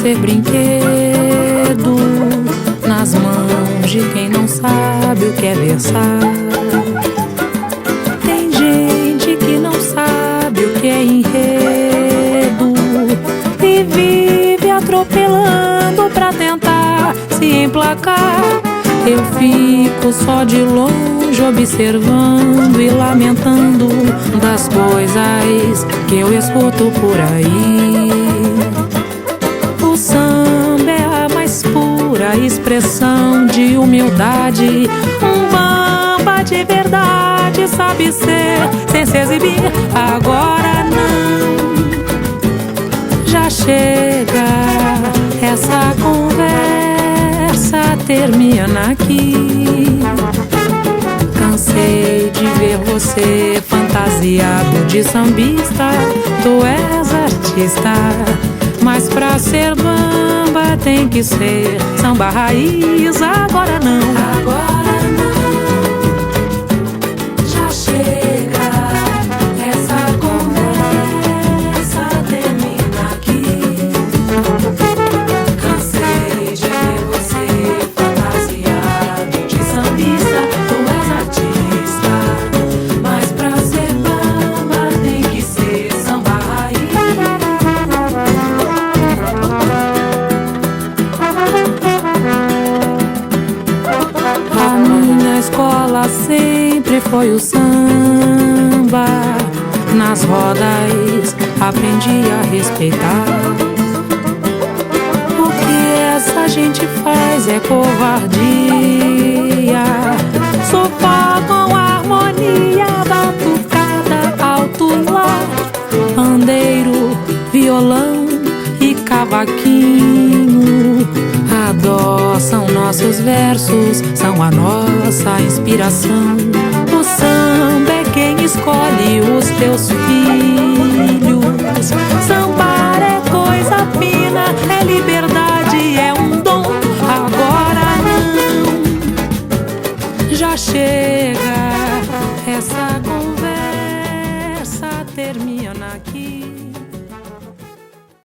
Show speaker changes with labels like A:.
A: ser brinquedo nas mãos de quem não sabe o que é versar. Tem gente que não sabe o que é enredo e vive atropelando pra tentar se emplacar. Eu fico só de longe observando e lamentando das coisas que eu escuto por aí. O samba é a mais pura expressão de humildade. Um bamba de verdade sabe ser sem se exibir. Agora não, já chega, essa conversa termina aqui. Cansei de ver você fantasiado de sambista. Tu és artista, mas pra ser bamba tem que ser samba raiz. Agora não, agora não, já chega, essa conversa termina aqui. Cansei de ver você fantasiado de sambista. Tu és artista, mas pra ser bamba tem que ser samba raiz. A minha escola sempre foi o samba. Nas rodas aprendi a respeitar. O que essa gente faz é covardia. Sufocam a harmonia, batucada alto lá, pandeiro, violão e cavaquinho. Adoçam nossos versos, são a nossa inspiração. O samba é quem escolhe os teus filhos. Sambar é coisa fina, é liberdade.